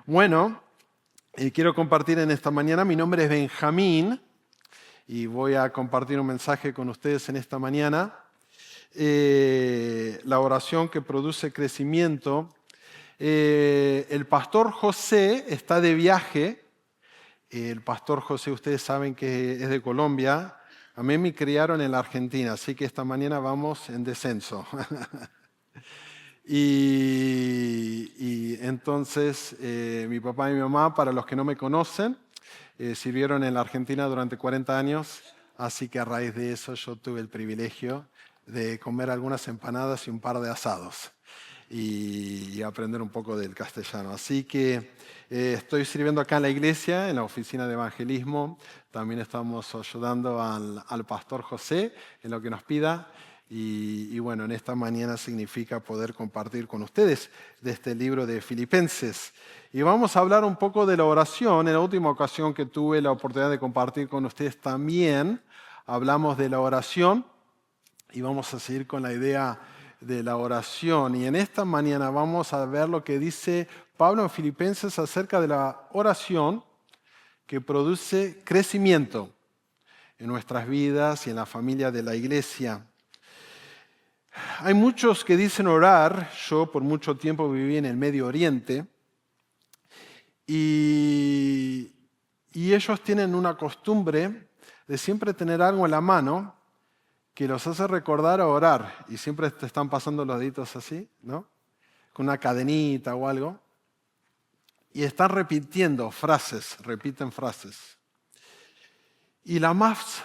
Bueno, quiero compartir en esta mañana. Mi nombre es Benjamín y voy a compartir un mensaje con ustedes en esta mañana. La oración que produce crecimiento. El pastor José está de viaje. El pastor José, ustedes saben que es de Colombia. A mí me criaron en la Argentina, así que esta mañana vamos en descenso. Y entonces mi papá y mi mamá, para los que no me conocen, sirvieron en la Argentina durante 40 años, así que a raíz de eso yo tuve el privilegio de comer algunas empanadas y un par de asados y aprender un poco del castellano. Así que estoy sirviendo acá en la iglesia, en la oficina de evangelismo. También estamos ayudando al pastor José en lo que nos pida. Y bueno, en esta mañana significa poder compartir con ustedes de este libro de Filipenses. Y vamos a hablar un poco de la oración. En la última ocasión que tuve la oportunidad de compartir con ustedes también, hablamos de la oración y vamos a seguir con la idea de la oración. Y en esta mañana vamos a ver lo que dice Pablo en Filipenses acerca de la oración que produce crecimiento en nuestras vidas y en la familia de la iglesia. Hay muchos que dicen orar. Yo por mucho tiempo viví en el Medio Oriente y ellos tienen una costumbre de siempre tener algo en la mano que los hace recordar a orar y siempre te están pasando los deditos así, ¿no? Con una cadenita o algo y están repitiendo frases, repiten frases. Y la más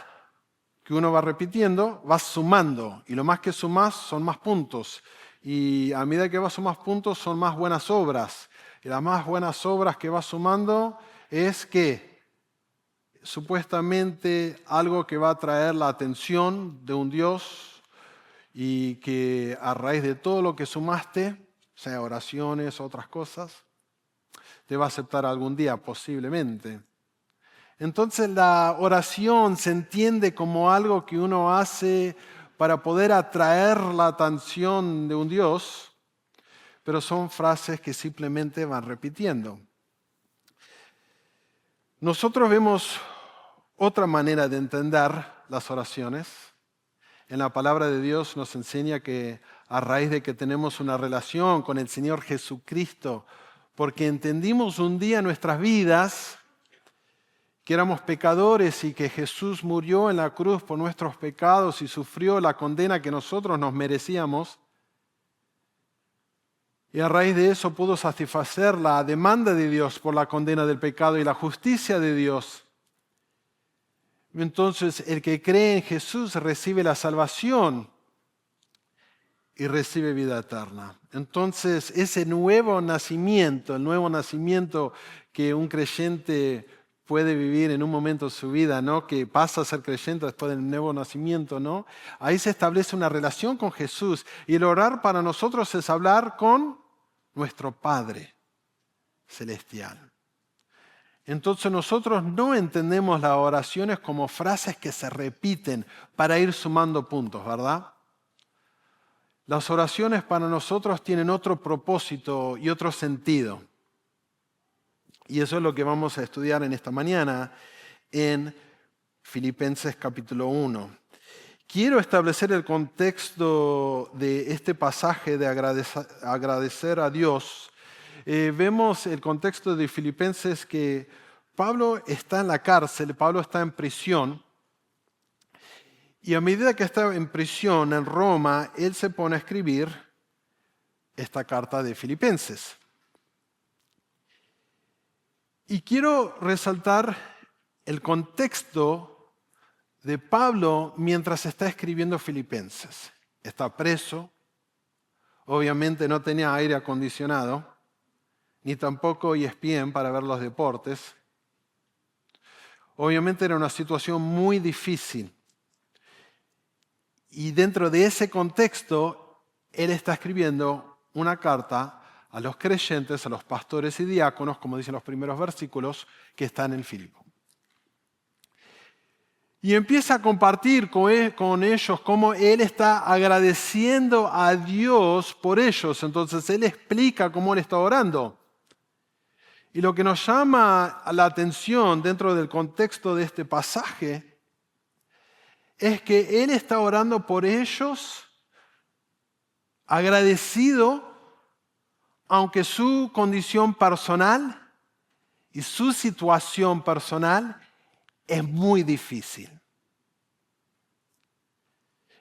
que uno va repitiendo, vas sumando. Y lo más que sumas son más puntos. Y a medida que vas sumando más puntos, son más buenas obras. Y las más buenas obras que vas sumando es que supuestamente algo que va a atraer la atención de un Dios y que a raíz de todo lo que sumaste, sea oraciones, otras cosas, te va a aceptar algún día posiblemente. Entonces la oración se entiende como algo que uno hace para poder atraer la atención de un Dios, pero son frases que simplemente van repitiendo. Nosotros vemos otra manera de entender las oraciones. En la palabra de Dios nos enseña que a raíz de que tenemos una relación con el Señor Jesucristo, porque entendimos un día en nuestras vidas que éramos pecadores y que Jesús murió en la cruz por nuestros pecados y sufrió la condena que nosotros nos merecíamos. Y a raíz de eso pudo satisfacer la demanda de Dios por la condena del pecado y la justicia de Dios. Entonces, el que cree en Jesús recibe la salvación y recibe vida eterna. Entonces, ese nuevo nacimiento, el nuevo nacimiento que un creyente puede vivir en un momento de su vida, ¿no? Que pasa a ser creyente después del nuevo nacimiento, ¿no? Ahí se establece una relación con Jesús. Y el orar para nosotros es hablar con nuestro Padre celestial. Entonces nosotros no entendemos las oraciones como frases que se repiten para ir sumando puntos, ¿verdad? Las oraciones para nosotros tienen otro propósito y otro sentido. Y eso es lo que vamos a estudiar en esta mañana en Filipenses capítulo 1. Quiero establecer el contexto de este pasaje de agradecer a Dios. Vemos el contexto de Filipenses que Pablo está en la cárcel, Pablo está en prisión. Y a medida que está en prisión en Roma, él se pone a escribir esta carta de Filipenses. Y quiero resaltar el contexto de Pablo mientras está escribiendo Filipenses. Está preso, obviamente no tenía aire acondicionado, ni tampoco ESPN para ver los deportes. Obviamente era una situación muy difícil. Y dentro de ese contexto, él está escribiendo una carta a los creyentes, a los pastores y diáconos, como dicen los primeros versículos, que están en Filipo. Y empieza a compartir con ellos cómo él está agradeciendo a Dios por ellos. Entonces él explica cómo él está orando. Y lo que nos llama la atención dentro del contexto de este pasaje es que Él está orando por ellos, agradecido, aunque su condición personal y su situación personal es muy difícil.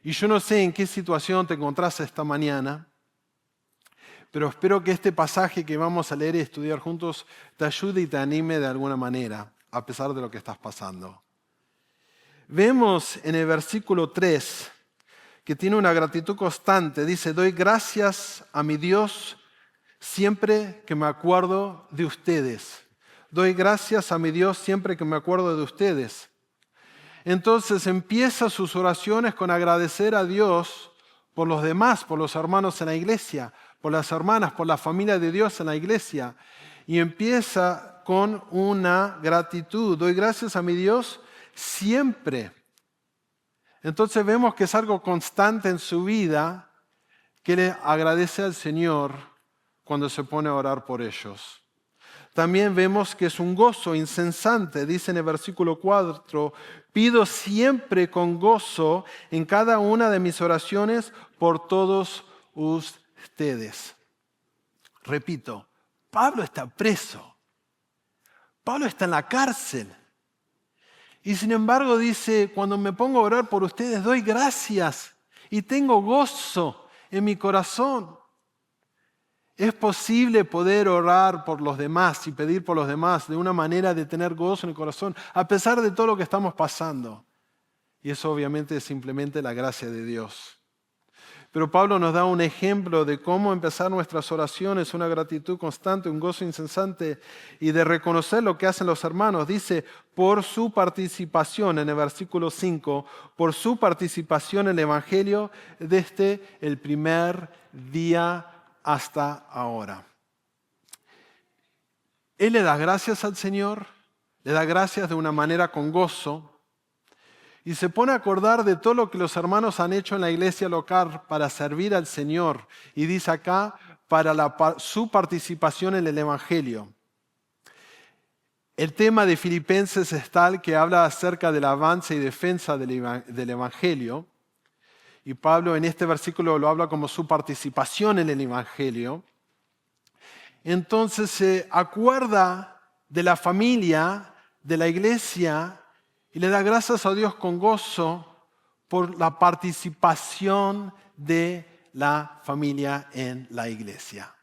Y yo no sé en qué situación te encontrás esta mañana, pero espero que este pasaje que vamos a leer y estudiar juntos te ayude y te anime de alguna manera, a pesar de lo que estás pasando. Vemos en el versículo 3 que tiene una gratitud constante. Dice, doy gracias a mi Dios siempre que me acuerdo de ustedes. Doy gracias a mi Dios siempre que me acuerdo de ustedes. Entonces empieza sus oraciones con agradecer a Dios por los demás, por los hermanos en la iglesia, por las hermanas, por la familia de Dios en la iglesia. Y empieza con una gratitud. Doy gracias a mi Dios siempre. Entonces vemos que es algo constante en su vida, que le agradece al Señor cuando se pone a orar por ellos. También vemos que es un gozo incesante. Dice en el versículo 4, pido siempre con gozo en cada una de mis oraciones por todos ustedes. Repito, Pablo está preso. Pablo está en la cárcel. Y sin embargo dice, cuando me pongo a orar por ustedes, doy gracias y tengo gozo en mi corazón. Es posible poder orar por los demás y pedir por los demás de una manera de tener gozo en el corazón, a pesar de todo lo que estamos pasando. Y eso obviamente es simplemente la gracia de Dios. Pero Pablo nos da un ejemplo de cómo empezar nuestras oraciones, una gratitud constante, un gozo incesante y de reconocer lo que hacen los hermanos. Dice, por su participación, en el versículo 5, por su participación en el Evangelio desde el primer día hasta ahora. Él le da gracias al Señor, le da gracias de una manera con gozo y se pone a acordar de todo lo que los hermanos han hecho en la iglesia local para servir al Señor. Y dice acá, para su participación en el Evangelio. El tema de Filipenses es tal que habla acerca del avance y defensa del Evangelio. Y Pablo en este versículo lo habla como su participación en el Evangelio. Entonces se acuerda de la familia, de la iglesia, y le da gracias a Dios con gozo por la participación de la familia en la iglesia.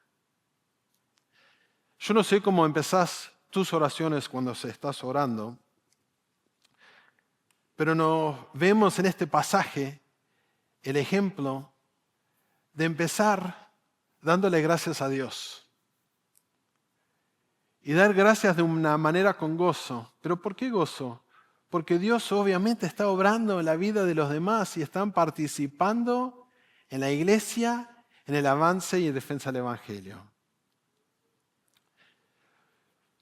Yo no sé cómo empezás tus oraciones cuando estás orando, pero nos vemos en este pasaje el ejemplo de empezar dándole gracias a Dios. Y dar gracias de una manera con gozo. ¿Pero por qué gozo? Porque Dios obviamente está obrando en la vida de los demás y están participando en la iglesia, en el avance y en defensa del Evangelio.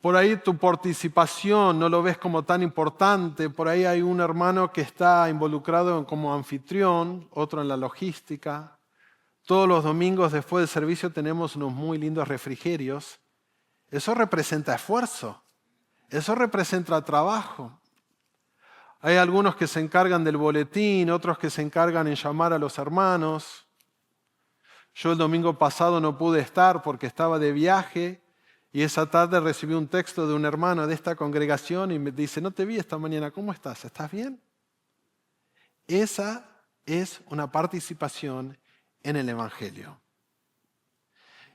Por ahí tu participación no lo ves como tan importante. Por ahí hay un hermano que está involucrado como anfitrión, otro en la logística. Todos los domingos después del servicio tenemos unos muy lindos refrigerios. Eso representa esfuerzo. Eso representa trabajo. Hay algunos que se encargan del boletín, otros que se encargan en llamar a los hermanos. Yo el domingo pasado no pude estar porque estaba de viaje y esa tarde recibí un texto de un hermano de esta congregación y me dice, no te vi esta mañana, ¿cómo estás? ¿Estás bien? Esa es una participación en el Evangelio.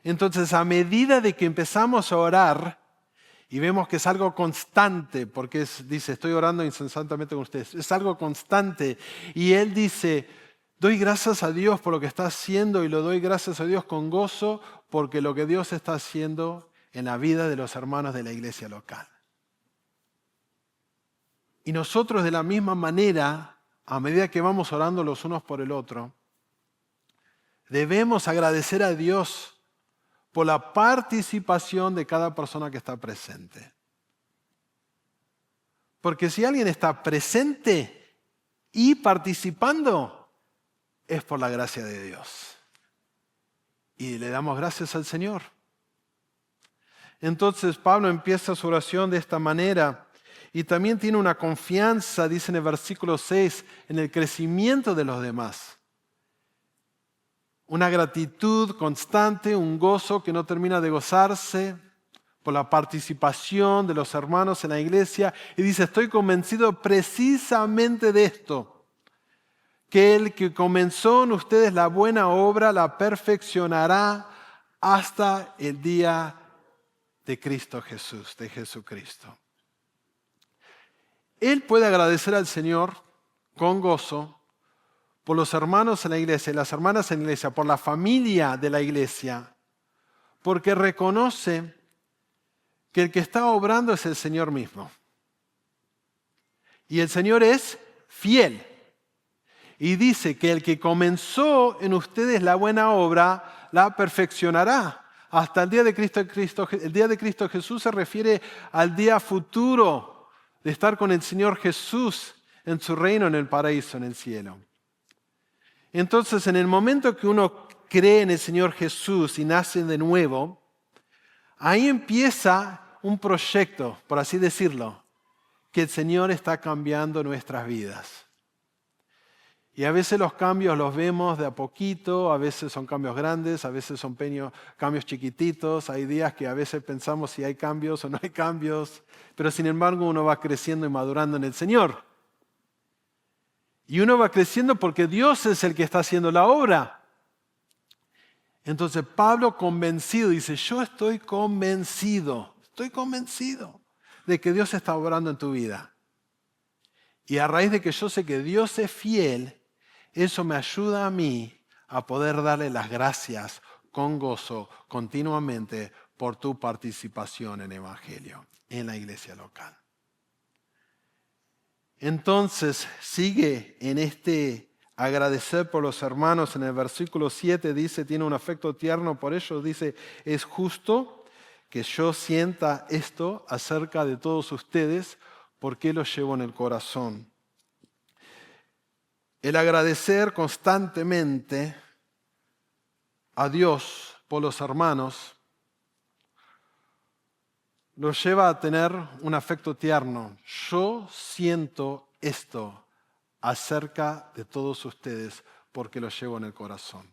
Entonces, a medida de que empezamos a orar, y vemos que es algo constante, porque dice, estoy orando incesantemente con ustedes. Es algo constante. Y él dice, doy gracias a Dios por lo que está haciendo y lo doy gracias a Dios con gozo porque lo que Dios está haciendo en la vida de los hermanos de la iglesia local. Y nosotros de la misma manera, a medida que vamos orando los unos por el otro, debemos agradecer a Dios por la participación de cada persona que está presente. Porque si alguien está presente y participando, es por la gracia de Dios. Y le damos gracias al Señor. Entonces Pablo empieza su oración de esta manera y también tiene una confianza, dice en el versículo 6, en el crecimiento de los demás. Una gratitud constante, un gozo que no termina de gozarse por la participación de los hermanos en la iglesia. Y dice, estoy convencido precisamente de esto, que el que comenzó en ustedes la buena obra la perfeccionará hasta el día de Cristo Jesús, de Jesucristo. Él puede agradecer al Señor con gozo por los hermanos en la iglesia y las hermanas en la iglesia, por la familia de la iglesia, porque reconoce que el que está obrando es el Señor mismo. Y el Señor es fiel. Y dice que el que comenzó en ustedes la buena obra, la perfeccionará hasta el día de Cristo. El día de Cristo Jesús se refiere al día futuro de estar con el Señor Jesús en su reino, en el paraíso, en el cielo. Entonces, en el momento que uno cree en el Señor Jesús y nace de nuevo, ahí empieza un proyecto, por así decirlo, que el Señor está cambiando nuestras vidas. Y a veces los cambios los vemos de a poquito, a veces son cambios grandes, a veces son cambios chiquititos. Hay días que a veces pensamos si hay cambios o no hay cambios, pero sin embargo uno va creciendo y madurando en el Señor. Y uno va creciendo porque Dios es el que está haciendo la obra. Entonces Pablo convencido dice, yo estoy convencido de que Dios está obrando en tu vida. Y a raíz de que yo sé que Dios es fiel, eso me ayuda a mí a poder darle las gracias con gozo continuamente por tu participación en el Evangelio, en la iglesia local. Entonces sigue en este agradecer por los hermanos. En el versículo 7 dice, tiene un afecto tierno por ellos. Dice, es justo que yo sienta esto acerca de todos ustedes porque lo llevo en el corazón. El agradecer constantemente a Dios por los hermanos los lleva a tener un afecto tierno. Yo siento esto acerca de todos ustedes porque lo llevo en el corazón.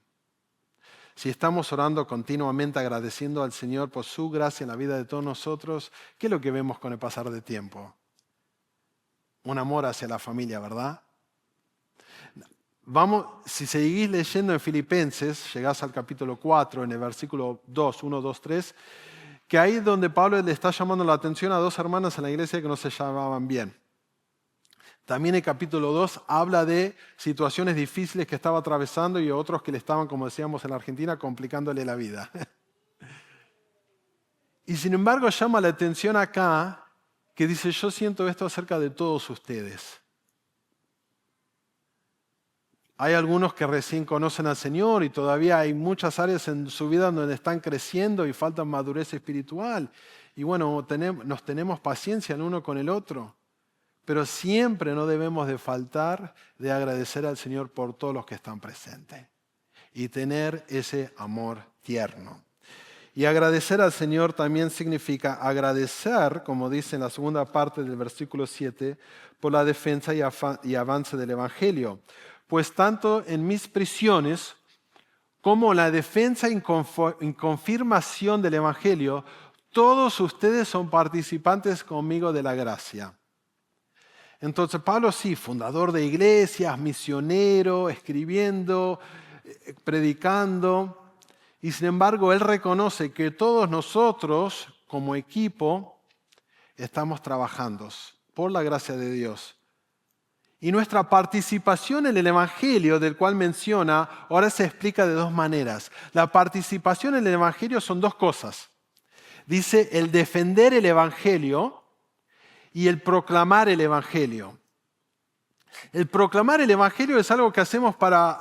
Si estamos orando continuamente agradeciendo al Señor por su gracia en la vida de todos nosotros, ¿qué es lo que vemos con el pasar del tiempo? Un amor hacia la familia, ¿verdad? Si seguís leyendo en Filipenses, llegás al capítulo 4, en el versículo 2, 1, 2, 3, que ahí es donde Pablo le está llamando la atención a dos hermanas en la iglesia que no se llevaban bien. También el capítulo 2 habla de situaciones difíciles que estaba atravesando y otros que le estaban, como decíamos en la Argentina, complicándole la vida. Y sin embargo llama la atención acá que dice, yo siento esto acerca de todos ustedes. Hay algunos que recién conocen al Señor y todavía hay muchas áreas en su vida donde están creciendo y faltan madurez espiritual. Y bueno, nos tenemos paciencia el uno con el otro. Pero siempre no debemos de faltar de agradecer al Señor por todos los que están presentes y tener ese amor tierno. Y agradecer al Señor también significa agradecer, como dice en la segunda parte del versículo 7, por la defensa y avance del Evangelio. Pues tanto en mis prisiones como en la defensa y confirmación del Evangelio, todos ustedes son participantes conmigo de la gracia. Entonces Pablo sí, fundador de iglesias, misionero, escribiendo, predicando, y sin embargo él reconoce que todos nosotros como equipo estamos trabajando por la gracia de Dios. Y nuestra participación en el Evangelio, del cual menciona, ahora se explica de dos maneras. La participación en el Evangelio son dos cosas. Dice el defender el Evangelio y el proclamar el Evangelio. El proclamar el Evangelio es algo que hacemos para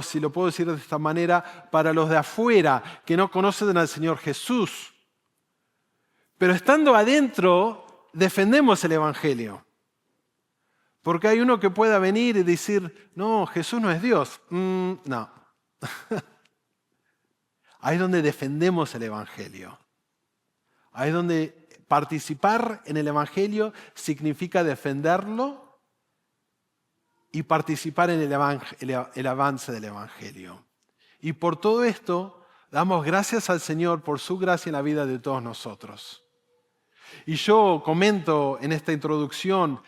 si lo puedo decir de esta manera, para los de afuera que no conocen al Señor Jesús. Pero estando adentro, defendemos el Evangelio. Porque hay uno que pueda venir y decir, no, Jesús no es Dios. No. Ahí es donde defendemos el Evangelio. Ahí es donde participar en el Evangelio significa defenderlo y participar en el avance del Evangelio. Y por todo esto, damos gracias al Señor por su gracia en la vida de todos nosotros. Y yo comento en esta introducción,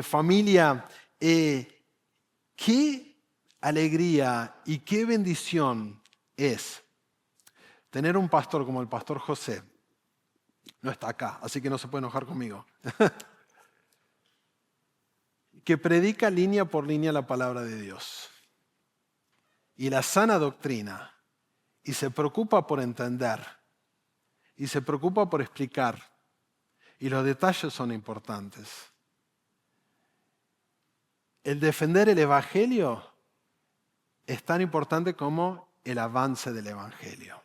familia, qué alegría y qué bendición es tener un pastor como el pastor José. No está acá, así que no se puede enojar conmigo. Que predica línea por línea la palabra de Dios y la sana doctrina, y se preocupa por entender, y se preocupa por explicar, y los detalles son importantes. El defender el Evangelio es tan importante como el avance del Evangelio.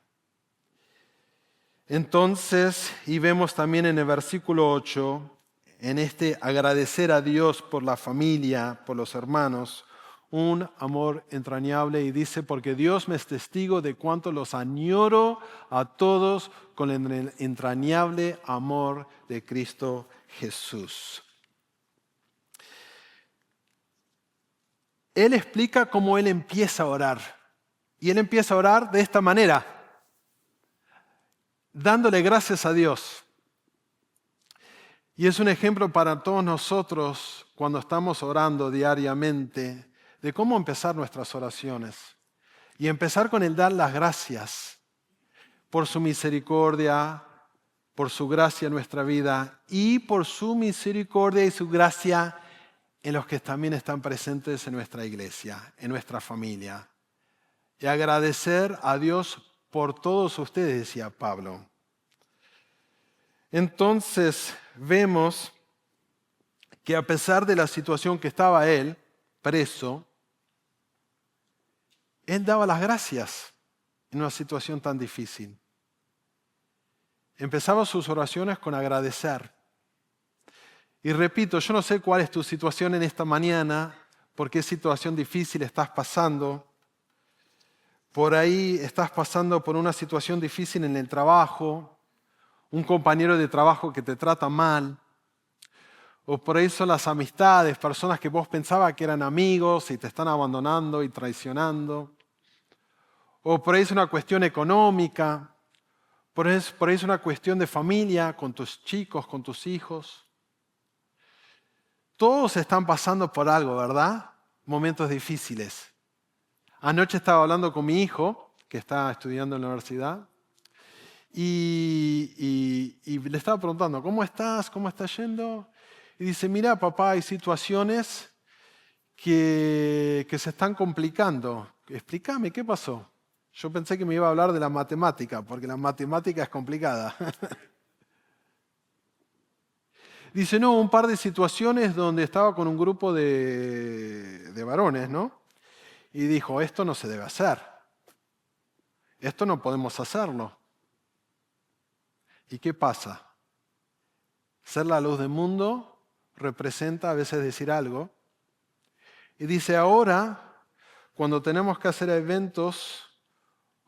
Entonces, y vemos también en el versículo 8, en este agradecer a Dios por la familia, por los hermanos, un amor entrañable, y dice, porque Dios me es testigo de cuánto los añoro a todos con el entrañable amor de Cristo Jesús. Él explica cómo él empieza a orar. Y él empieza a orar de esta manera, dándole gracias a Dios. Y es un ejemplo para todos nosotros cuando estamos orando diariamente de cómo empezar nuestras oraciones. Y empezar con el dar las gracias por su misericordia, por su gracia en nuestra vida y por su misericordia y su gracia en los que también están presentes en nuestra iglesia, en nuestra familia. Y agradecer a Dios por todos ustedes, decía Pablo. Entonces vemos que a pesar de la situación que estaba él, preso, él daba las gracias en una situación tan difícil. Empezaba sus oraciones con agradecer. Y repito, yo no sé cuál es tu situación en esta mañana, por qué situación difícil estás pasando. Por ahí estás pasando por una situación difícil en el trabajo, un compañero de trabajo que te trata mal, o por ahí son las amistades, personas que vos pensabas que eran amigos y te están abandonando y traicionando, o por ahí es una cuestión económica, por ahí es una cuestión de familia, con tus chicos, con tus hijos. Todos están pasando por algo, ¿verdad? Momentos difíciles. Anoche estaba hablando con mi hijo, que está estudiando en la universidad, y le estaba preguntando, ¿cómo estás? ¿Cómo estás yendo? Y dice, mira, papá, hay situaciones que se están complicando. Explícame, ¿qué pasó? Yo pensé que me iba a hablar de la matemática, porque la matemática es complicada. Dice, no, un par de situaciones donde estaba con un grupo de varones, ¿no? Y dijo, esto no se debe hacer. Esto no podemos hacerlo. ¿Y qué pasa? Ser la luz del mundo representa a veces decir algo. Y dice, ahora, cuando tenemos que hacer eventos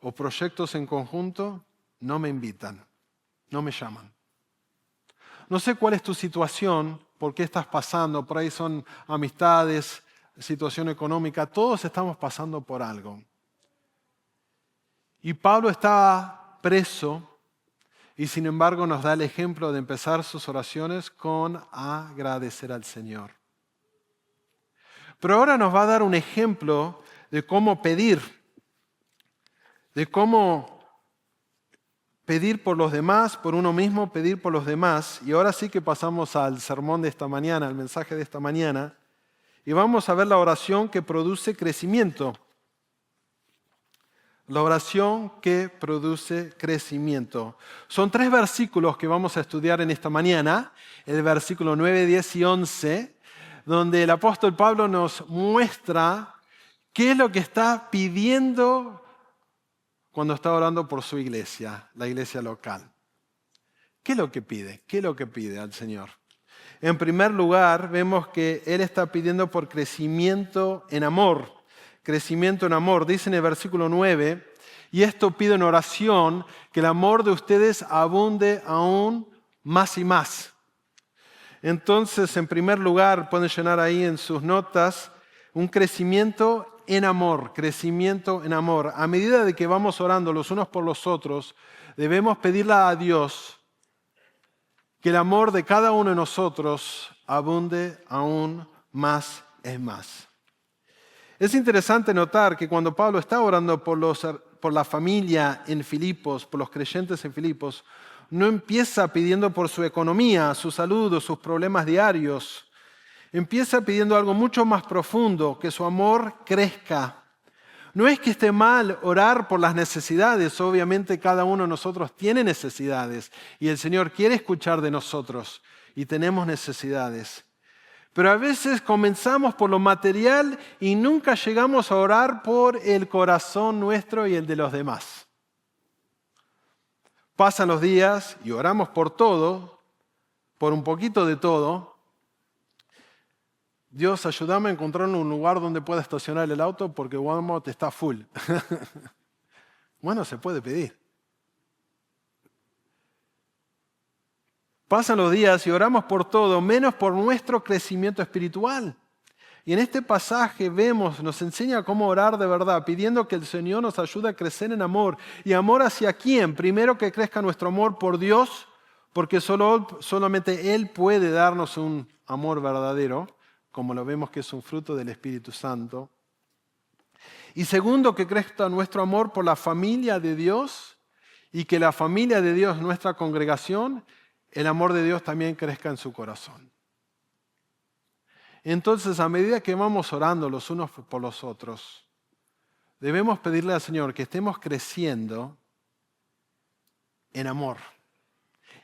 o proyectos en conjunto, no me invitan, no me llaman. No sé cuál es tu situación, por qué estás pasando, por ahí son amistades, situación económica, todos estamos pasando por algo. Y Pablo estaba preso y sin embargo nos da el ejemplo de empezar sus oraciones con agradecer al Señor. Pero ahora nos va a dar un ejemplo de cómo pedir por los demás, por uno mismo, pedir por los demás. Y ahora sí que pasamos al sermón de esta mañana, al mensaje de esta mañana, y vamos a ver la oración que produce crecimiento. La oración que produce crecimiento. Son 3 versículos que vamos a estudiar en esta mañana, el versículo 9, 10 y 11, donde el apóstol Pablo nos muestra qué es lo que está pidiendo cuando está orando por su iglesia, la iglesia local. ¿Qué es lo que pide? ¿Qué es lo que pide al Señor? En primer lugar, vemos que Él está pidiendo por crecimiento en amor. Crecimiento en amor. Dice en el versículo 9, Y esto pido en oración, que el amor de ustedes abunde aún más y más. Entonces, en primer lugar, pueden llenar ahí en sus notas un crecimiento en amor, crecimiento en amor. A medida de que vamos orando los unos por los otros, debemos pedirle a Dios que el amor de cada uno de nosotros abunde aún más y más. Es interesante notar que cuando Pablo está orando por la familia en Filipos, por los creyentes en Filipos, no empieza pidiendo por su economía, su salud o sus problemas diarios. Empieza pidiendo algo mucho más profundo, que su amor crezca. No es que esté mal orar por las necesidades, obviamente cada uno de nosotros tiene necesidades y el Señor quiere escuchar de nosotros y tenemos necesidades. Pero a veces comenzamos por lo material y nunca llegamos a orar por el corazón nuestro y el de los demás. Pasan los días y oramos por todo, por un poquito de todo. Dios, ayúdame a encontrar un lugar donde pueda estacionar el auto porque Walmart está full. Bueno, se puede pedir. Pasan los días y oramos por todo, menos por nuestro crecimiento espiritual. Y en este pasaje nos enseña cómo orar de verdad, pidiendo que el Señor nos ayude a crecer en amor. ¿Y amor hacia quién? Primero que crezca nuestro amor por Dios, porque solamente Él puede darnos un amor verdadero, como lo vemos que es un fruto del Espíritu Santo. Y segundo, que crezca nuestro amor por la familia de Dios y que la familia de Dios, nuestra congregación, el amor de Dios también crezca en su corazón. Entonces, a medida que vamos orando los unos por los otros, debemos pedirle al Señor que estemos creciendo en amor.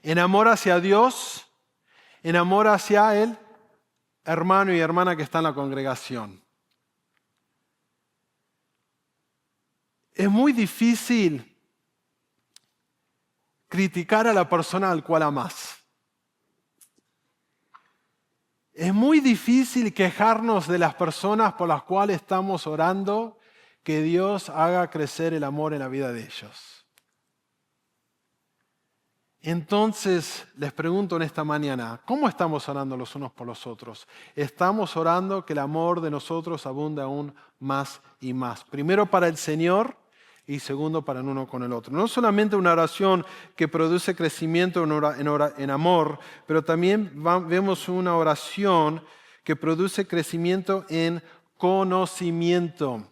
En amor hacia Dios, en amor hacia el hermano y hermana que está en la congregación. Es muy difícil criticar a la persona al cual amás. Es muy difícil quejarnos de las personas por las cuales estamos orando, que Dios haga crecer el amor en la vida de ellos. Entonces, les pregunto en esta mañana, ¿cómo estamos orando los unos por los otros? Estamos orando que el amor de nosotros abunde aún más y más. Primero para el Señor y segundo para el uno con el otro. No solamente una oración que produce crecimiento en amor, pero también vemos una oración que produce crecimiento en conocimiento.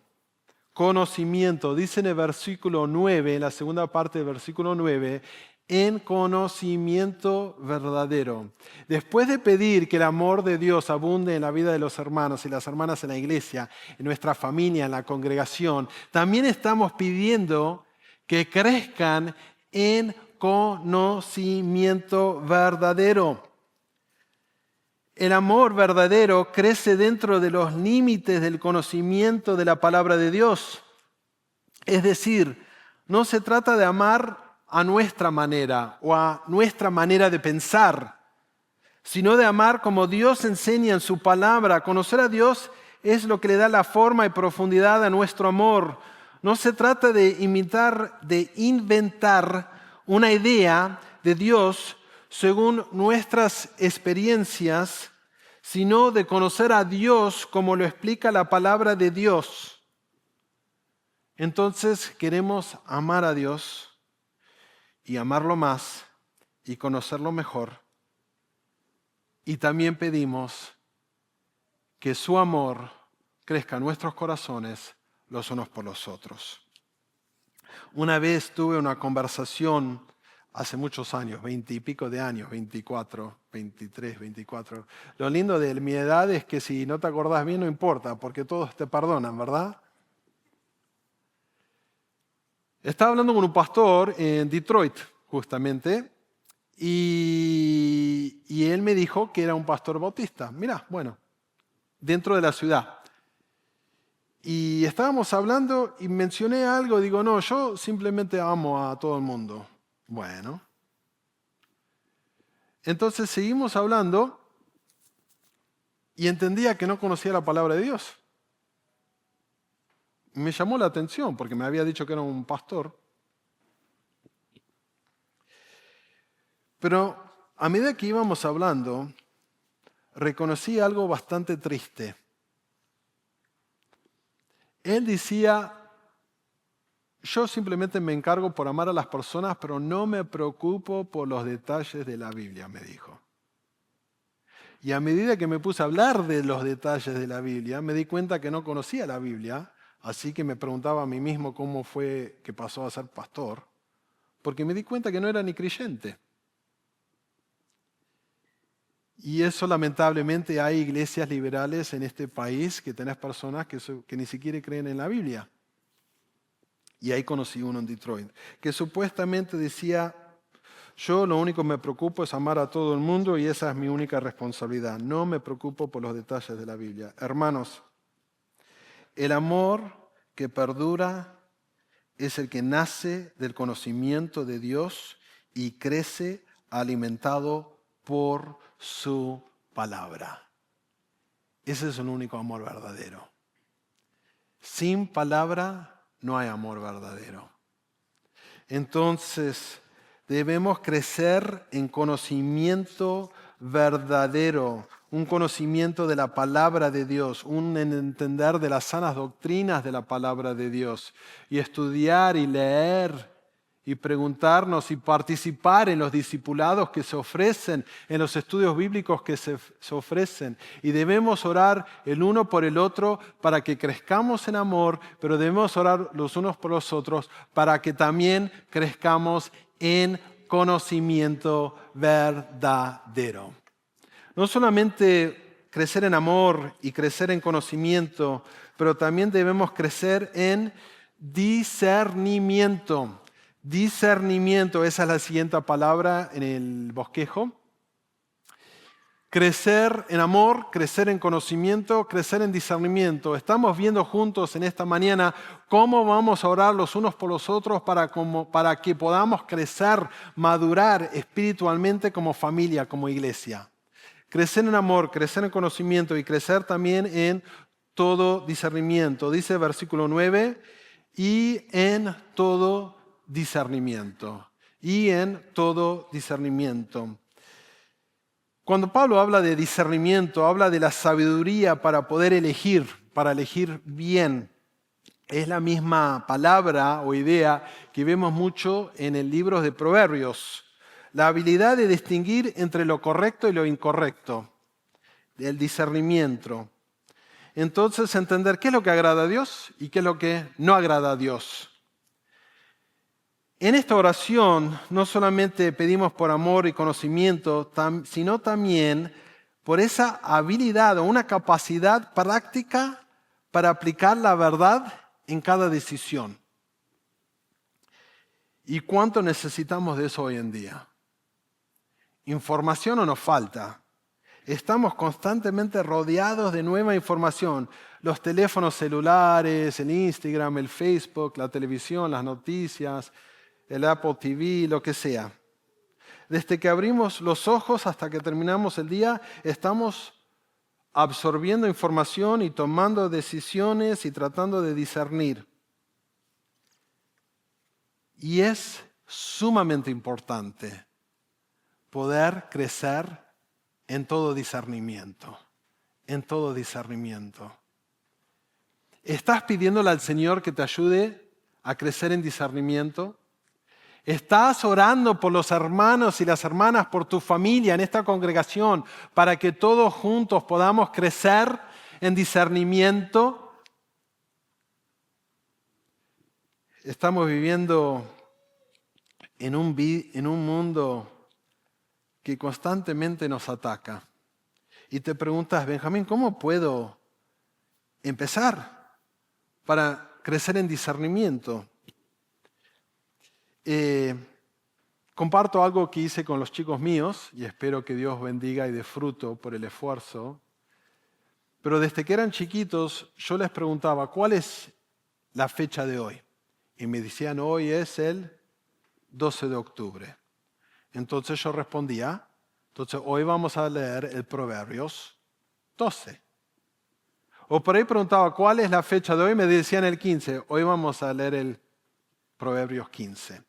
Conocimiento, dice en el versículo 9, en la segunda parte del versículo 9, en conocimiento verdadero. Después de pedir que el amor de Dios abunde en la vida de los hermanos y las hermanas en la iglesia, en nuestra familia, en la congregación, también estamos pidiendo que crezcan en conocimiento verdadero. El amor verdadero crece dentro de los límites del conocimiento de la palabra de Dios. Es decir, no se trata de amar a nuestra manera o a nuestra manera de pensar, sino de amar como Dios enseña en su palabra. Conocer a Dios es lo que le da la forma y profundidad a nuestro amor. No se trata de inventar una idea de Dios según nuestras experiencias, sino de conocer a Dios como lo explica la palabra de Dios. Entonces queremos amar a Dios y amarlo más y conocerlo mejor. Y también pedimos que su amor crezca en nuestros corazones los unos por los otros. Una vez tuve una conversación hace muchos años, 20 y pico de años, 24, 23, 24. Lo lindo de mi edad es que si no te acordás bien no importa, porque todos te perdonan, ¿verdad? Estaba hablando con un pastor en Detroit, justamente, y él me dijo que era un pastor bautista. Mirá, bueno, dentro de la ciudad. Y estábamos hablando y mencioné algo, digo, no, yo simplemente amo a todo el mundo. Bueno. Entonces seguimos hablando y entendía que no conocía la palabra de Dios. Me llamó la atención porque me había dicho que era un pastor. Pero a medida que íbamos hablando, reconocí algo bastante triste. Él decía, yo simplemente me encargo por amar a las personas, pero no me preocupo por los detalles de la Biblia, me dijo. Y a medida que me puse a hablar de los detalles de la Biblia, me di cuenta que no conocía la Biblia, así que me preguntaba a mí mismo cómo fue que pasó a ser pastor, porque me di cuenta que no era ni creyente. Y eso lamentablemente hay iglesias liberales en este país que tenés personas que ni siquiera creen en la Biblia. Y ahí conocí uno en Detroit, que supuestamente decía, yo lo único que me preocupo es amar a todo el mundo y esa es mi única responsabilidad. No me preocupo por los detalles de la Biblia. Hermanos, el amor que perdura es el que nace del conocimiento de Dios y crece alimentado por su palabra. Ese es el único amor verdadero. Sin palabra no hay amor verdadero. Entonces, debemos crecer en conocimiento verdadero, un conocimiento de la palabra de Dios, un entender de las sanas doctrinas de la palabra de Dios y estudiar y leer y preguntarnos y participar en los discipulados que se ofrecen, en los estudios bíblicos que se ofrecen. Y debemos orar el uno por el otro para que crezcamos en amor, pero debemos orar los unos por los otros para que también crezcamos en conocimiento verdadero. No solamente crecer en amor y crecer en conocimiento, pero también debemos crecer en discernimiento. Discernimiento, esa es la siguiente palabra en el bosquejo. Crecer en amor, crecer en conocimiento, crecer en discernimiento. Estamos viendo juntos en esta mañana cómo vamos a orar los unos por los otros para que podamos crecer, madurar espiritualmente como familia, como iglesia. Crecer en amor, crecer en conocimiento y crecer también en todo discernimiento. Dice versículo 9, y en todo discernimiento. Y en todo discernimiento. Cuando Pablo habla de discernimiento, habla de la sabiduría para poder elegir, para elegir bien. Es la misma palabra o idea que vemos mucho en el libro de Proverbios. La habilidad de distinguir entre lo correcto y lo incorrecto. El discernimiento. Entonces, entender qué es lo que agrada a Dios y qué es lo que no agrada a Dios. En esta oración no solamente pedimos por amor y conocimiento, sino también por esa habilidad o una capacidad práctica para aplicar la verdad en cada decisión. ¿Y cuánto necesitamos de eso hoy en día? Información no nos falta. Estamos constantemente rodeados de nueva información. Los teléfonos celulares, el Instagram, el Facebook, la televisión, las noticias, el Apple TV, lo que sea. Desde que abrimos los ojos hasta que terminamos el día, estamos absorbiendo información y tomando decisiones y tratando de discernir. Y es sumamente importante poder crecer en todo discernimiento, en todo discernimiento. ¿Estás pidiéndole al Señor que te ayude a crecer en discernimiento? ¿Estás orando por los hermanos y las hermanas, por tu familia en esta congregación, para que todos juntos podamos crecer en discernimiento? Estamos viviendo en un mundo que constantemente nos ataca. Y te preguntas, Benjamín, ¿cómo puedo empezar para crecer en discernimiento? Comparto algo que hice con los chicos míos y espero que Dios bendiga y dé fruto por el esfuerzo. Pero desde que eran chiquitos yo les preguntaba, ¿cuál es la fecha de hoy? Y me decían, hoy es el 12 de octubre. Entonces yo respondía, entonces hoy vamos a leer el Proverbios 12. O por ahí preguntaba, ¿cuál es la fecha de hoy? Me decían el 15. Hoy vamos a leer el Proverbios 15.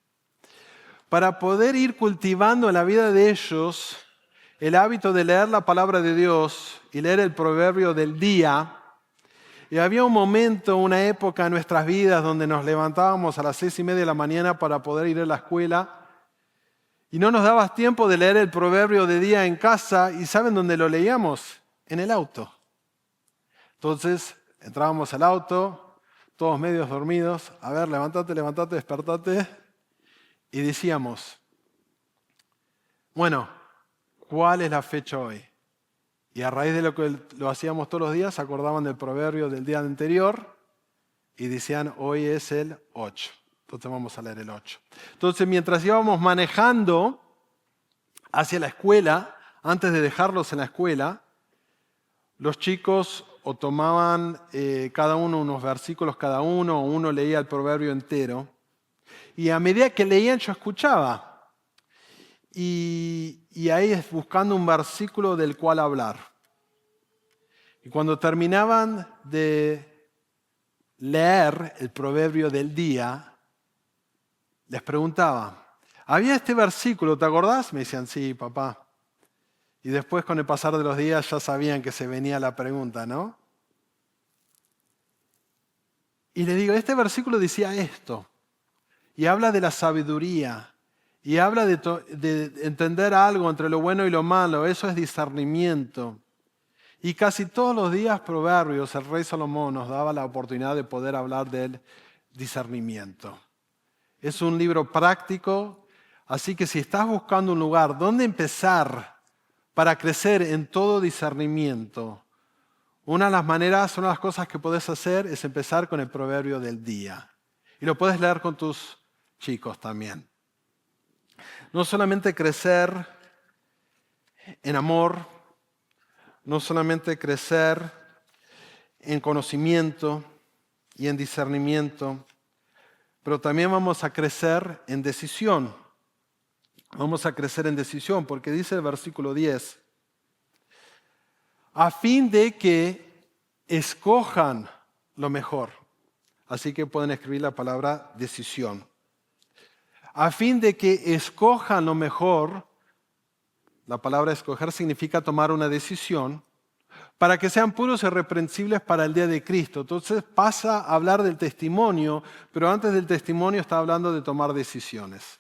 Para poder ir cultivando en la vida de ellos el hábito de leer la palabra de Dios y leer el proverbio del día. Y había un momento, una época en nuestras vidas donde nos levantábamos a las 6:30 de la mañana para poder ir a la escuela y no nos daba tiempo de leer el proverbio de día en casa. ¿Y saben dónde lo leíamos? En el auto. Entonces entrábamos al auto, todos medios dormidos. A ver, levántate, levántate, despertate. Y decíamos, bueno, ¿cuál es la fecha hoy? Y a raíz de lo que lo hacíamos todos los días, se acordaban del proverbio del día anterior y decían, hoy es el 8. Entonces vamos a leer el 8. Entonces, mientras íbamos manejando hacia la escuela, antes de dejarlos en la escuela, los chicos o tomaban cada uno unos versículos cada uno, o uno leía el proverbio entero. Y a medida que leían, yo escuchaba. Y ahí es buscando un versículo del cual hablar. Y cuando terminaban de leer el proverbio del día, les preguntaba, ¿había este versículo, te acordás? Me decían, sí, papá. Y después, con el pasar de los días, ya sabían que se venía la pregunta, ¿no? Y le digo, este versículo decía esto. Y habla de la sabiduría. Y habla de entender algo entre lo bueno y lo malo. Eso es discernimiento. Y casi todos los días, Proverbios, el rey Salomón nos daba la oportunidad de poder hablar del discernimiento. Es un libro práctico. Así que si estás buscando un lugar donde empezar para crecer en todo discernimiento, una de las cosas que puedes hacer es empezar con el proverbio del día. Y lo puedes leer con tus chicos también. No solamente crecer en amor, no solamente crecer en conocimiento y en discernimiento, pero también vamos a crecer en decisión. Vamos a crecer en decisión, porque dice el versículo 10, a fin de que escojan lo mejor. Así que pueden escribir la palabra decisión. A fin de que escojan lo mejor, la palabra escoger significa tomar una decisión, para que sean puros e irreprensibles para el día de Cristo. Entonces pasa a hablar del testimonio, pero antes del testimonio está hablando de tomar decisiones.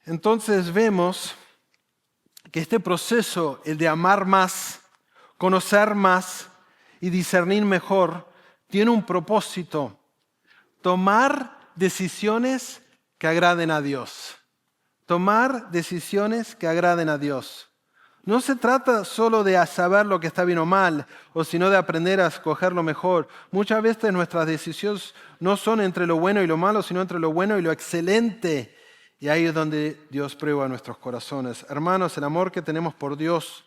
Entonces vemos que este proceso, el de amar más, conocer más y discernir mejor, tiene un propósito: tomar decisiones que agraden a Dios. Tomar decisiones que agraden a Dios. No se trata solo de saber lo que está bien o mal, o sino de aprender a escoger lo mejor. Muchas veces nuestras decisiones no son entre lo bueno y lo malo, sino entre lo bueno y lo excelente. Y ahí es donde Dios prueba nuestros corazones. Hermanos, el amor que tenemos por Dios,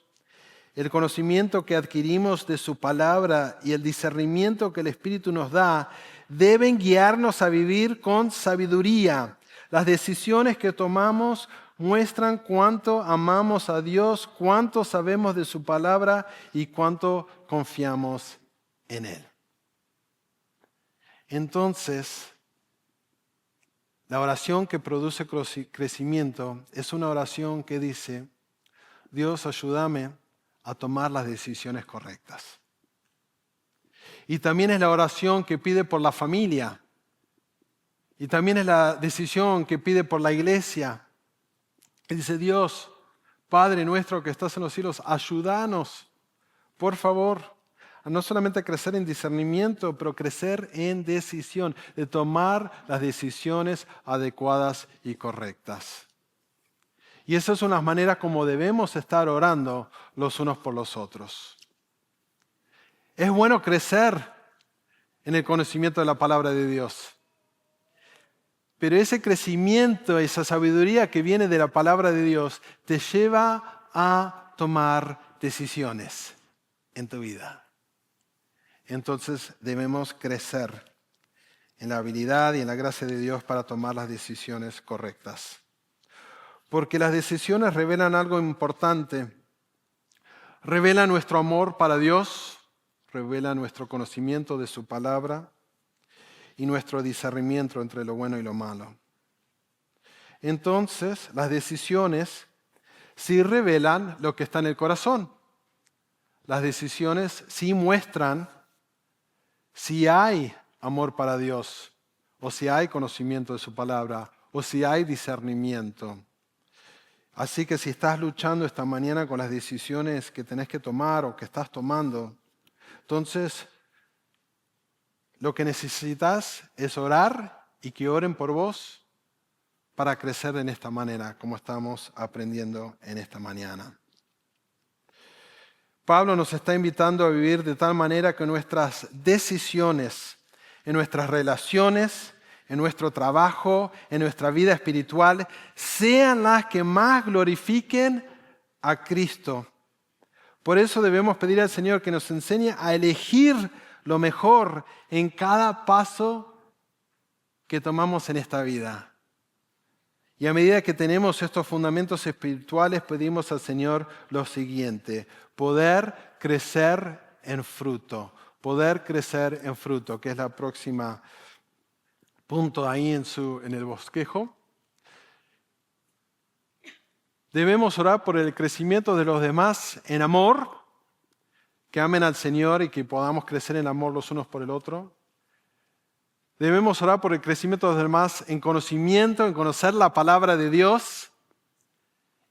el conocimiento que adquirimos de su palabra y el discernimiento que el Espíritu nos da, deben guiarnos a vivir con sabiduría. Las decisiones que tomamos muestran cuánto amamos a Dios, cuánto sabemos de su palabra y cuánto confiamos en Él. Entonces, la oración que produce crecimiento es una oración que dice, Dios, ayúdame a tomar las decisiones correctas. Y también es la oración que pide por la familia. Y también es la decisión que pide por la iglesia. Y dice, Dios, Padre nuestro que estás en los cielos, ayúdanos, por favor, a no solamente crecer en discernimiento, pero crecer en decisión, de tomar las decisiones adecuadas y correctas. Y esas son las maneras como debemos estar orando los unos por los otros. Es bueno crecer en el conocimiento de la palabra de Dios. Pero ese crecimiento, esa sabiduría que viene de la palabra de Dios, te lleva a tomar decisiones en tu vida. Entonces debemos crecer en la habilidad y en la gracia de Dios para tomar las decisiones correctas. Porque las decisiones revelan algo importante. revela nuestro amor para Dios, revela nuestro conocimiento de su palabra y nuestro discernimiento entre lo bueno y lo malo. Entonces, las decisiones sí revelan lo que está en el corazón. Las decisiones sí muestran si hay amor para Dios, o si hay conocimiento de su palabra, o si hay discernimiento. Así que si estás luchando esta mañana con las decisiones que tenés que tomar o que estás tomando, entonces lo que necesitas es orar y que oren por vos para crecer en esta manera, como estamos aprendiendo en esta mañana. Pablo nos está invitando a vivir de tal manera que nuestras decisiones, en nuestras relaciones, en nuestro trabajo, en nuestra vida espiritual, sean las que más glorifiquen a Cristo. Por eso debemos pedir al Señor que nos enseñe a elegir lo mejor en cada paso que tomamos en esta vida. Y a medida que tenemos estos fundamentos espirituales, pedimos al Señor lo siguiente: poder crecer en fruto. Poder crecer en fruto, que es la próxima punto ahí en el bosquejo. Debemos orar por el crecimiento de los demás en amor, que amen al Señor y que podamos crecer en amor los unos por el otro. Debemos orar por el crecimiento de los demás en conocimiento, en conocer la palabra de Dios,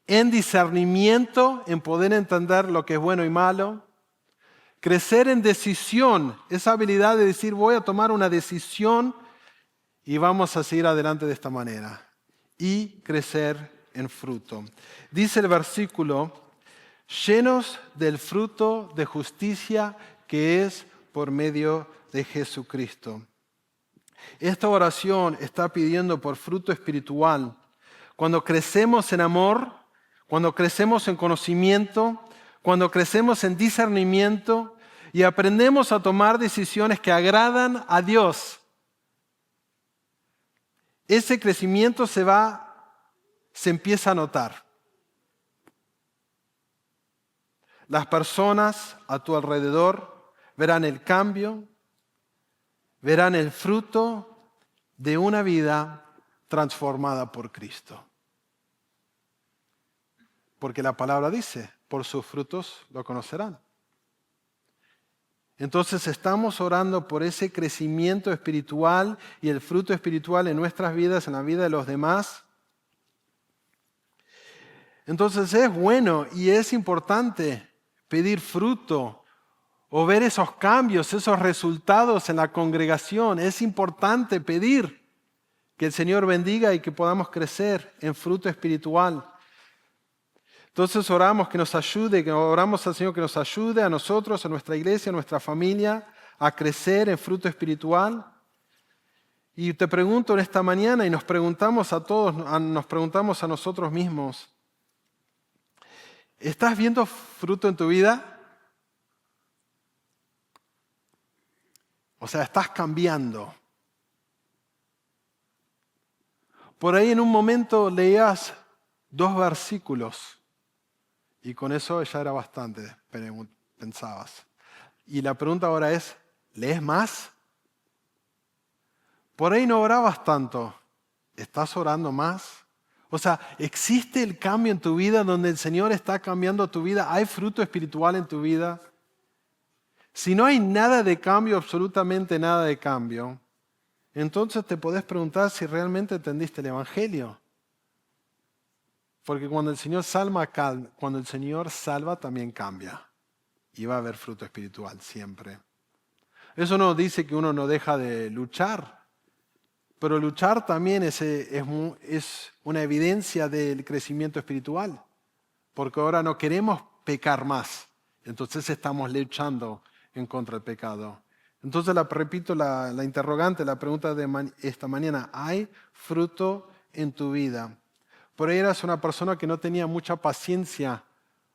en discernimiento, en poder entender lo que es bueno y malo. Crecer en decisión, esa habilidad de decir voy a tomar una decisión y vamos a seguir adelante de esta manera. Y crecer en fruto. Dice el versículo: llenos del fruto de justicia que es por medio de Jesucristo. Esta oración está pidiendo por fruto espiritual. Cuando crecemos en amor, cuando crecemos en conocimiento, cuando crecemos en discernimiento y aprendemos a tomar decisiones que agradan a Dios, ese crecimiento se empieza a notar. Las personas a tu alrededor verán el cambio, verán el fruto de una vida transformada por Cristo. Porque la palabra dice, por sus frutos lo conocerán. Entonces estamos orando por ese crecimiento espiritual y el fruto espiritual en nuestras vidas, en la vida de los demás. Entonces es bueno y es importante pedir fruto o ver esos cambios, esos resultados en la congregación. Es importante pedir que el Señor bendiga y que podamos crecer en fruto espiritual. Entonces oramos que nos ayude, oramos al Señor que nos ayude a nosotros, a nuestra iglesia, a nuestra familia, a crecer en fruto espiritual. Y te pregunto en esta mañana y nos preguntamos a todos, nos preguntamos a nosotros mismos: ¿estás viendo fruto en tu vida? O sea, estás cambiando. Por ahí en un momento leías 2 versículos y con eso ya era bastante, pensabas. Y la pregunta ahora es, ¿lees más? Por ahí no orabas tanto. ¿Estás orando más? O sea, ¿existe el cambio en tu vida donde el Señor está cambiando tu vida? ¿Hay fruto espiritual en tu vida? Si no hay nada de cambio, absolutamente nada de cambio, entonces te podés preguntar si realmente entendiste el Evangelio. Porque cuando el Señor salva, también cambia. Y va a haber fruto espiritual siempre. Eso no dice que uno no deja de luchar. Pero luchar también es una evidencia del crecimiento espiritual. Porque ahora no queremos pecar más. Entonces estamos luchando en contra del pecado. Entonces repito la interrogante, la pregunta de esta mañana: ¿hay fruto en tu vida? Por ahí eras una persona que no tenía mucha paciencia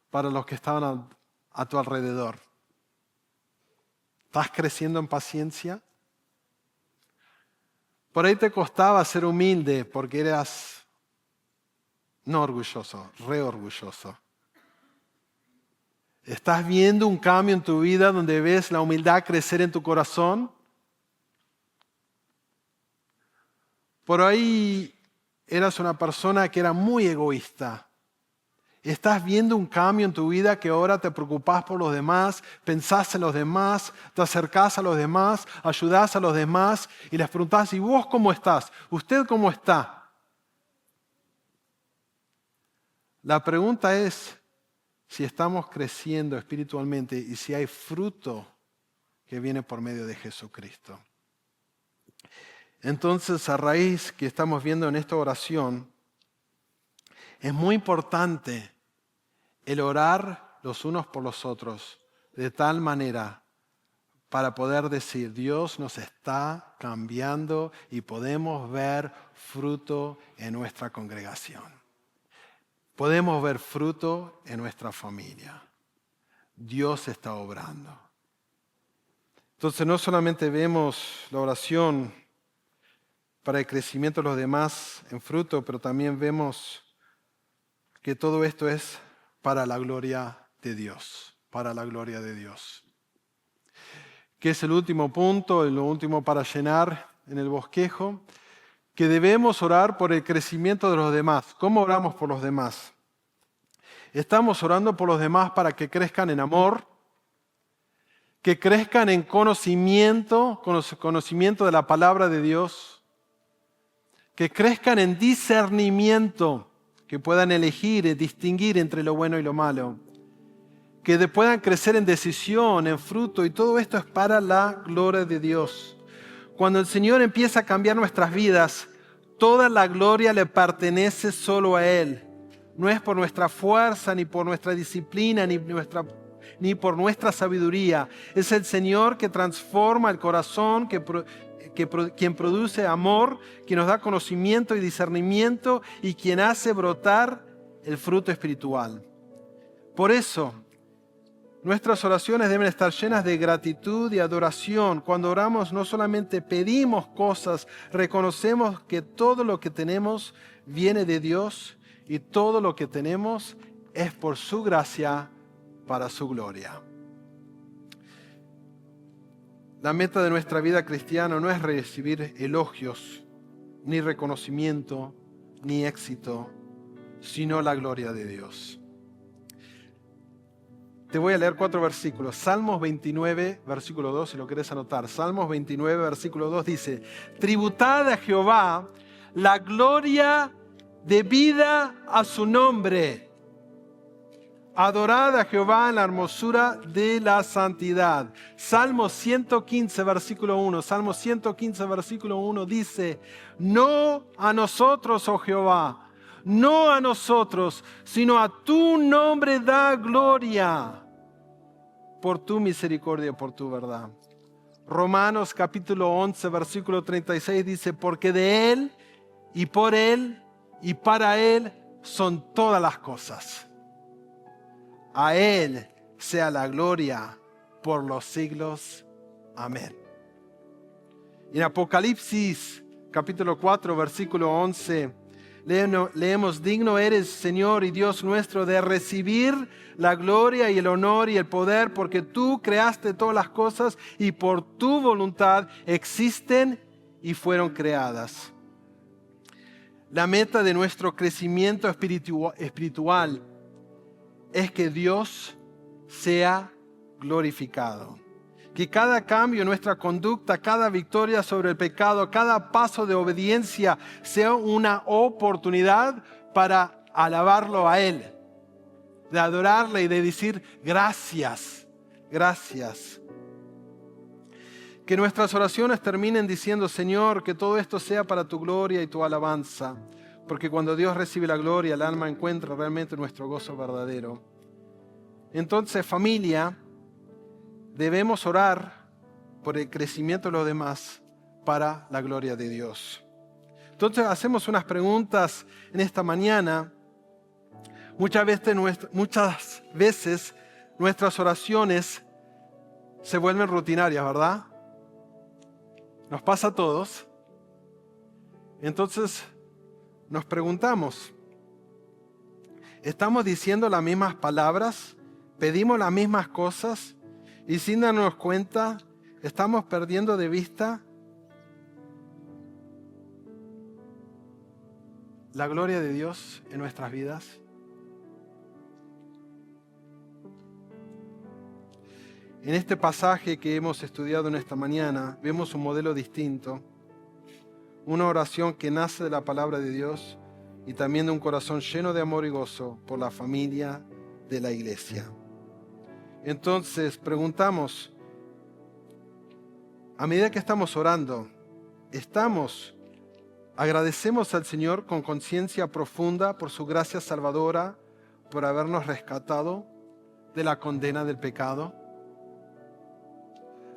para los que estaban a tu alrededor. ¿Estás creciendo en paciencia? Por ahí te costaba ser humilde porque eras no orgulloso, re orgulloso. ¿Estás viendo un cambio en tu vida donde ves la humildad crecer en tu corazón? Por ahí eras una persona que era muy egoísta. ¿Estás viendo un cambio en tu vida que ahora te preocupás por los demás, pensás en los demás, te acercás a los demás, ayudás a los demás y les preguntás, ¿y vos cómo estás? ¿Usted cómo está? La pregunta es si estamos creciendo espiritualmente y si hay fruto que viene por medio de Jesucristo. Entonces, a raíz que estamos viendo en esta oración, es muy importante el orar los unos por los otros de tal manera para poder decir, Dios nos está cambiando y podemos ver fruto en nuestra congregación. Podemos ver fruto en nuestra familia. Dios está obrando. Entonces no solamente vemos la oración para el crecimiento de los demás en fruto, pero también vemos que todo esto es para la gloria de Dios, para la gloria de Dios. ¿Qué es el último punto, lo último para llenar en el bosquejo? Que debemos orar por el crecimiento de los demás. ¿Cómo oramos por los demás? Estamos orando por los demás para que crezcan en amor, que crezcan en conocimiento de la palabra de Dios, que crezcan en discernimiento, que puedan elegir y distinguir entre lo bueno y lo malo, que puedan crecer en decisión, en fruto, y todo esto es para la gloria de Dios. Cuando el Señor empieza a cambiar nuestras vidas, toda la gloria le pertenece solo a Él. No es por nuestra fuerza, ni por nuestra disciplina, ni por nuestra sabiduría. Es el Señor que transforma el corazón, quien produce amor, quien nos da conocimiento y discernimiento y quien hace brotar el fruto espiritual. Por eso, nuestras oraciones deben estar llenas de gratitud y adoración. Cuando oramos no solamente pedimos cosas, reconocemos que todo lo que tenemos viene de Dios y todo lo que tenemos es por su gracia para su gloria. La meta de nuestra vida cristiana no es recibir elogios, ni reconocimiento, ni éxito, sino la gloria de Dios. Te voy a leer 4 versículos. Salmos 29, versículo 2, si lo querés anotar. Salmos 29, versículo 2 dice, tributad a Jehová la gloria debida a su nombre. Adorad a Jehová en la hermosura de la santidad. Salmo 115, versículo 1. Salmo 115, versículo 1 dice, no a nosotros, oh Jehová, no a nosotros, sino a tu nombre da gloria por tu misericordia, por tu verdad. Romanos capítulo 11, versículo 36 dice, porque de Él y por Él y para Él son todas las cosas. A Él sea la gloria por los siglos. Amén. En Apocalipsis capítulo 4, versículo 11, leemos, digno eres, Señor y Dios nuestro, de recibir la gloria y el honor y el poder, porque tú creaste todas las cosas y por tu voluntad existen y fueron creadas. La meta de nuestro crecimiento espiritual es que Dios sea glorificado. Que cada cambio en nuestra conducta, cada victoria sobre el pecado, cada paso de obediencia sea una oportunidad para alabarlo a Él, de adorarle y de decir gracias, gracias. Que nuestras oraciones terminen diciendo, Señor, que todo esto sea para tu gloria y tu alabanza. Porque cuando Dios recibe la gloria, el alma encuentra realmente nuestro gozo verdadero. Entonces, familia, debemos orar por el crecimiento de los demás para la gloria de Dios. Entonces, hacemos unas preguntas en esta mañana. Muchas veces nuestras oraciones se vuelven rutinarias, ¿verdad? Nos pasa a todos. Entonces, nos preguntamos, ¿estamos diciendo las mismas palabras pedimos las mismas cosas y sin darnos cuenta estamos perdiendo de vista la gloria de Dios en nuestras vidas. En este pasaje que hemos estudiado en esta mañana, vemos un modelo distinto, una oración que nace de la palabra de Dios y también de un corazón lleno de amor y gozo por la familia de la iglesia. Entonces, preguntamos, a medida que estamos orando, agradecemos al Señor con conciencia profunda por su gracia salvadora, por habernos rescatado de la condena del pecado.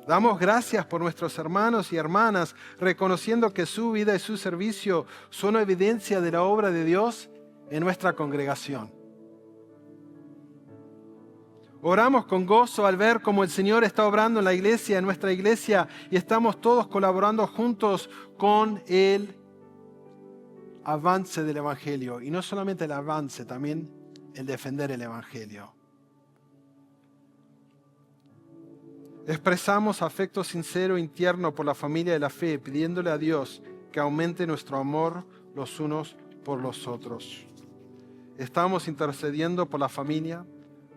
Damos gracias por nuestros hermanos y hermanas, reconociendo que su vida y su servicio son evidencia de la obra de Dios en nuestra congregación. Oramos con gozo al ver cómo el Señor está obrando en la iglesia, en nuestra iglesia, y estamos todos colaborando juntos con el avance del Evangelio. Y no solamente el avance, también el defender el Evangelio. Expresamos afecto sincero e interno por la familia de la fe, pidiéndole a Dios que aumente nuestro amor los unos por los otros. Estamos intercediendo por la familia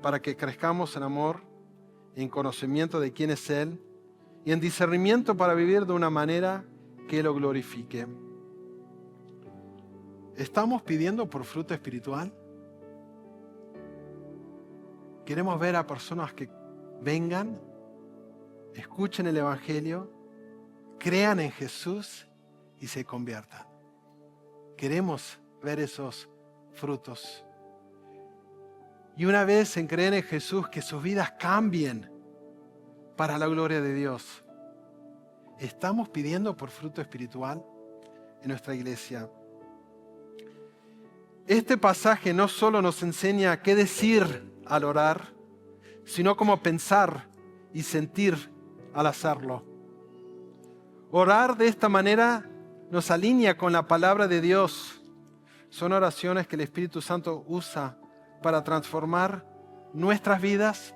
para que crezcamos en amor, en conocimiento de quién es Él y en discernimiento para vivir de una manera que lo glorifique. ¿Estamos pidiendo por fruto espiritual? Queremos ver a personas que vengan, escuchen el Evangelio, crean en Jesús y se conviertan. Queremos ver esos frutos. Y una vez en creer en Jesús, que sus vidas cambien para la gloria de Dios. ¿Estamos pidiendo por fruto espiritual en nuestra iglesia? Este pasaje no solo nos enseña qué decir al orar, sino cómo pensar y sentir al hacerlo. Orar de esta manera nos alinea con la palabra de Dios. Son oraciones que el Espíritu Santo usa para transformar nuestras vidas,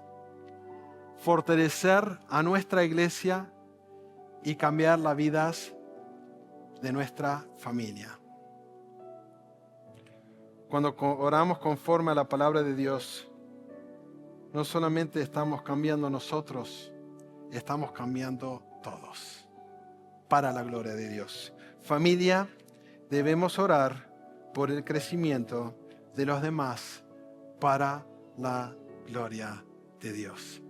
fortalecer a nuestra iglesia y cambiar las vidas de nuestra familia. Cuando oramos conforme a la palabra de Dios, no solamente estamos cambiando nosotros, estamos cambiando todos para la gloria de Dios. Familia, debemos orar por el crecimiento de los demás para la gloria de Dios.